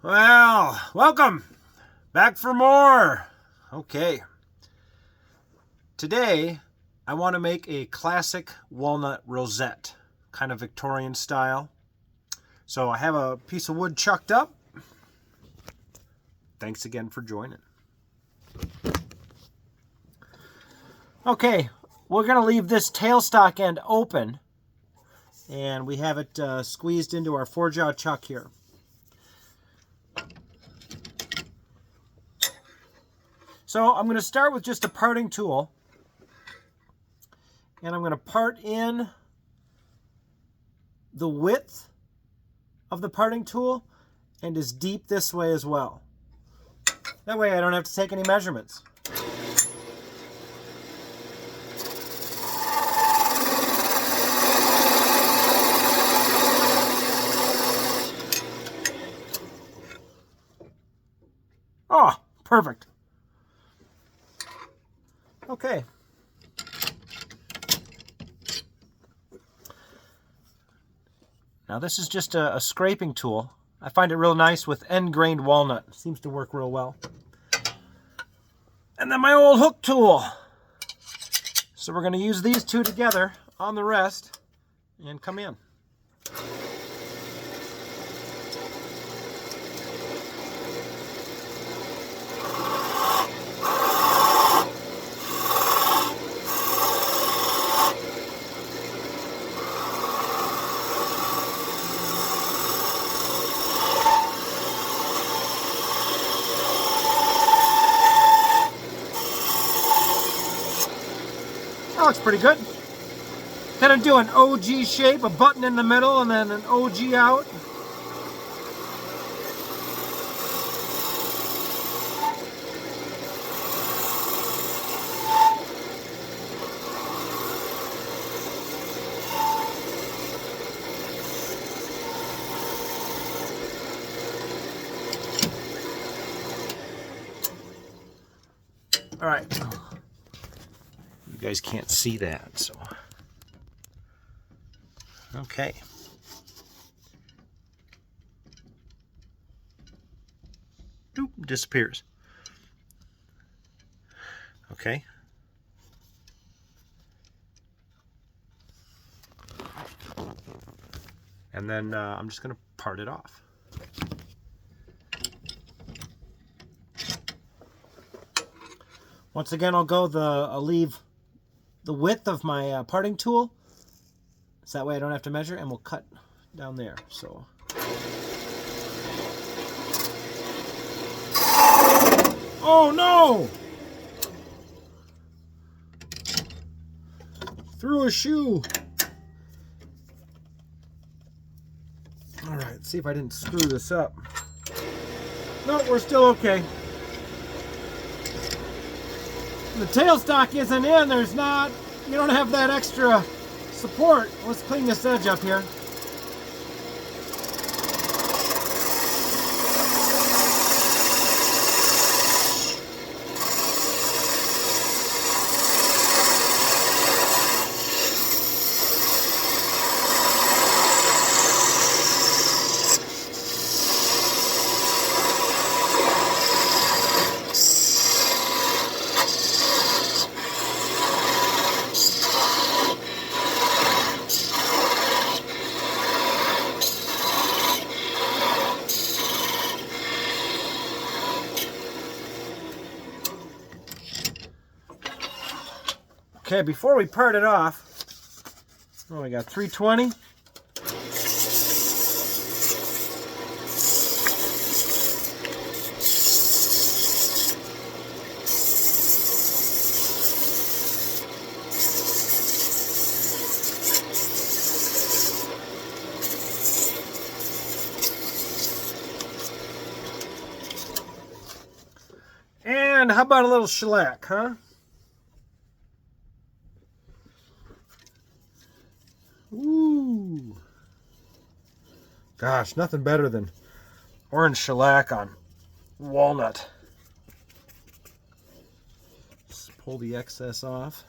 Well, welcome back for more. Okay. Today, I want to make a classic walnut rosette, kind of Victorian style. So I have a piece of wood chucked up. Thanks again for joining. Okay, we're going to leave this tailstock end open, and we have it squeezed into our 4-jaw chuck here. So I'm going to start with just a parting tool, and I'm going to part in the width of the parting tool and as deep this way as well. That way I don't have to take any measurements. Oh, perfect. Okay. Now this is just a scraping tool. I find it real nice with end-grained walnut. It seems to work real well. And then my old hook tool. So we're going to use these two together on the rest and come in. That looks pretty good. Kind of do an OG shape, a button in the middle and then an OG out. All right. You guys can't see that, so. Okay. Doop, disappears. Okay. And then I'm just going to part it off. Once again, I'll leave the width of my parting tool, so that way I don't have to measure, and we'll cut down there. So. Oh no! Threw a shoe. All right, let's see if I didn't screw this up. No, we're still okay. The tailstock isn't in, you don't have that extra support. Let's clean this edge up here. Okay, before we part it off, we got 320. And how about a little shellac, huh? Ooh. Gosh, nothing better than orange shellac on walnut. Just pull the excess off.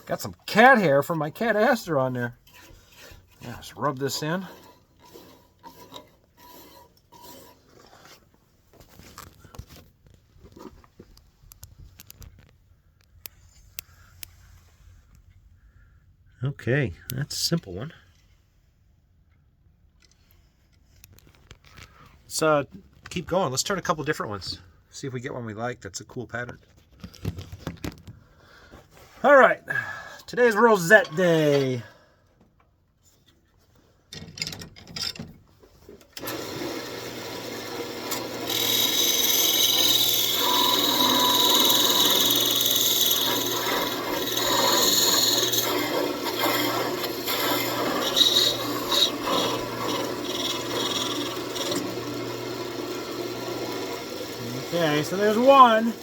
Got some cat hair from my cat Aster on there. Yeah, just rub this in. Okay, that's a simple one. Let's keep going. Let's turn a couple different ones. See if we get one we like. That's a cool pattern. All right, today's rosette day. Okay, so there's one.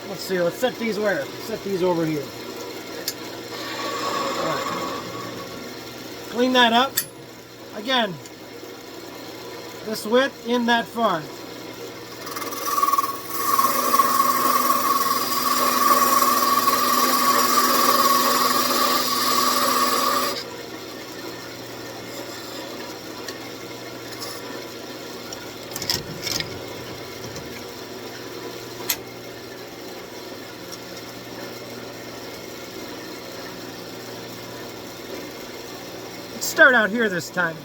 Let's see, let's set these where? Set these over here. All right. Clean that up. Again, this width in that far. Let's start out here this time.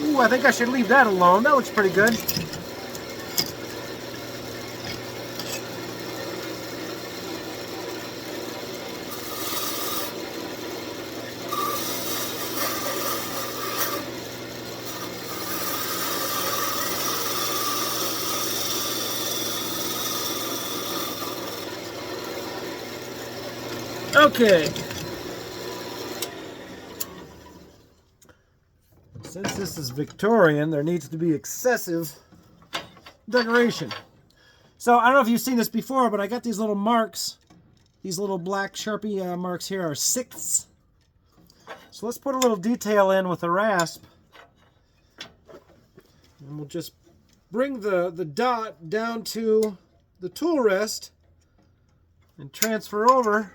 Ooh, I think I should leave that alone. That looks pretty good. Okay. Since this is Victorian, there needs to be excessive decoration. So I don't know if you've seen this before, but I got these little marks. These little black Sharpie marks here are sixths. So let's put a little detail in with a rasp. And we'll just bring the dot down to the tool rest and transfer over.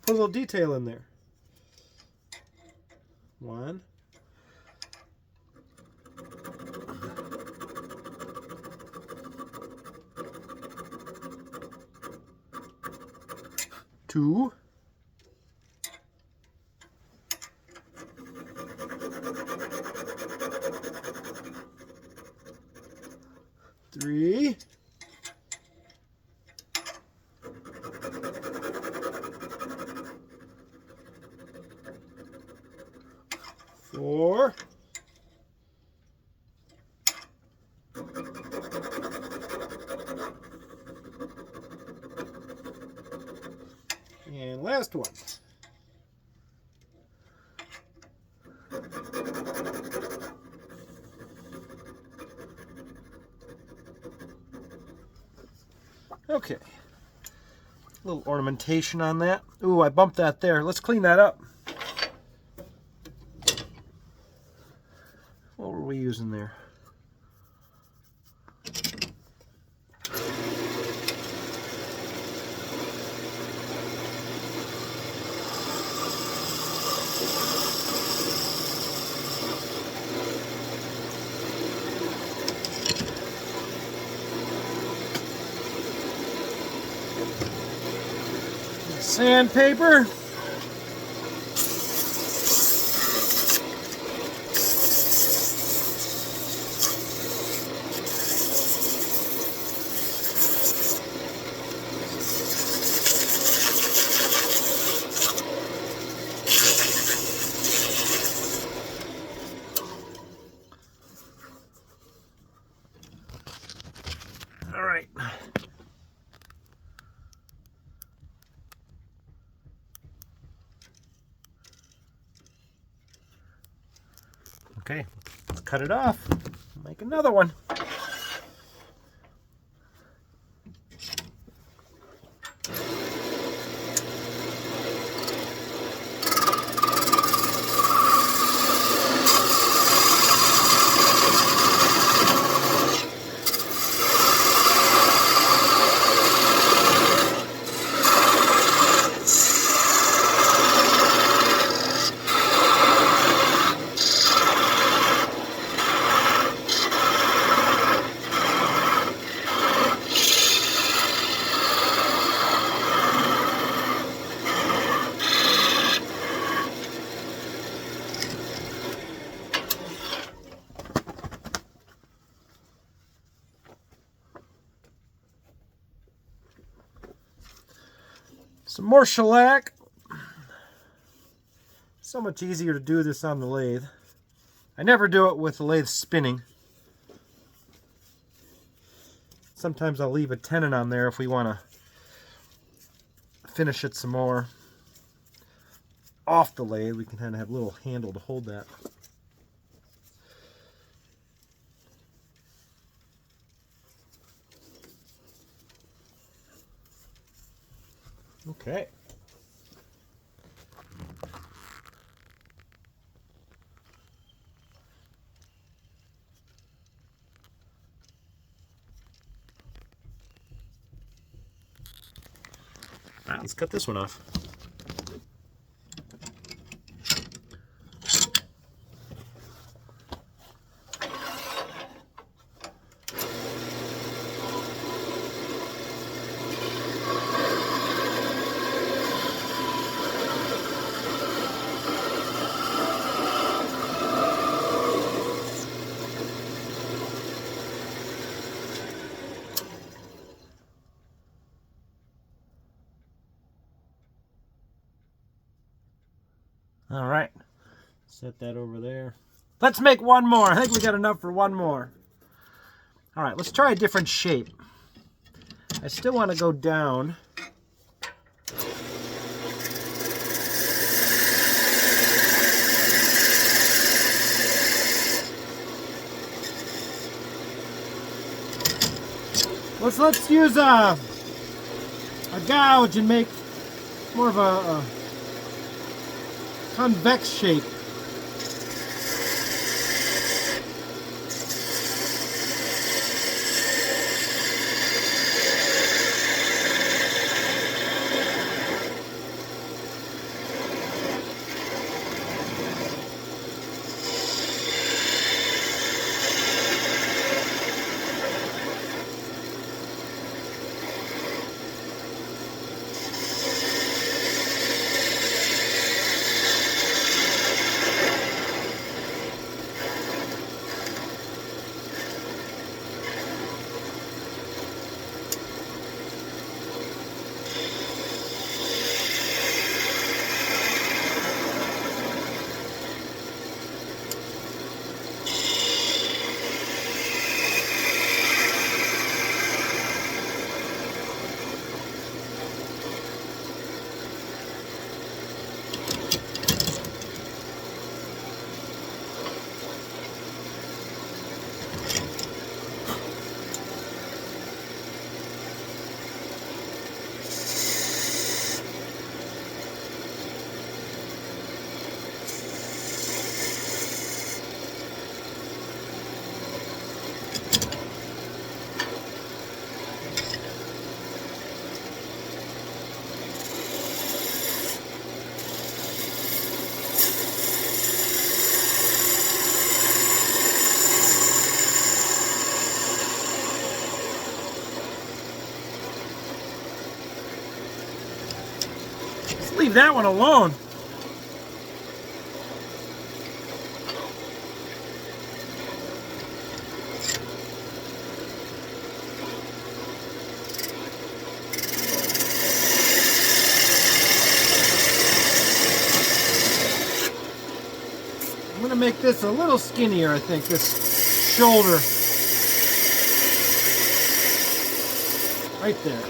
Put a little detail in there. 1. 2. 3. 4. 5. last one. Okay. A little ornamentation on that. Ooh, I bumped that there. Let's clean that up. What were we using there? Sandpaper. All right. Okay, let's cut it off. Make another one. Some more shellac. So much easier to do this on the lathe. I never do it with the lathe spinning. Sometimes I'll leave a tenon on there if we want to finish it some more. Off the lathe, we can kind of have a little handle to hold that. Okay. All right, let's cut this one off. All right, set that over there. Let's make one more. I think we got enough for one more. All right, let's try a different shape. I still want to go down. Let's use a gouge and make more of a convex shape. that one alone. I'm going to make this a little skinnier, I think, this shoulder. Right there.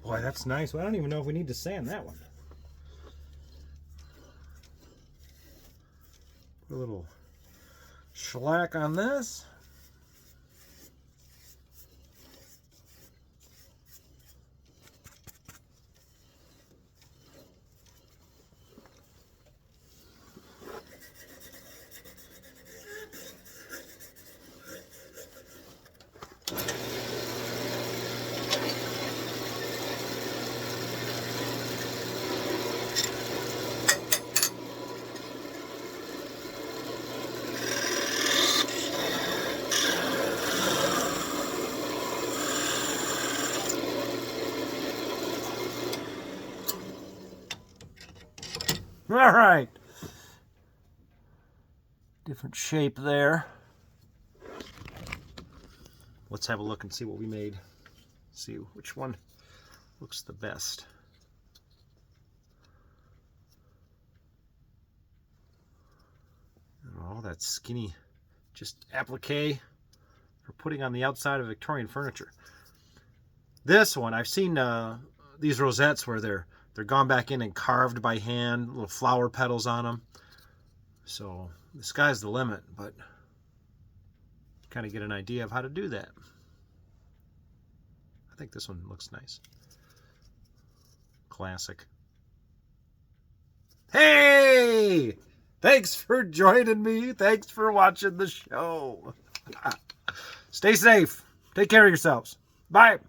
Boy, that's nice. Well, I don't even know if we need to sand that one. Put a little shellac on this. All right. Different shape there. Let's have a look and see what we made. See which one looks the best. Oh, that skinny, just applique for putting on the outside of Victorian furniture. This one, I've seen these rosettes where they're gone back in and carved by hand, little flower petals on them. So the sky's the limit, but kind of get an idea of how to do that. I think this one looks nice. Classic. Hey! Thanks for joining me. Thanks for watching the show. Stay safe. Take care of yourselves. Bye.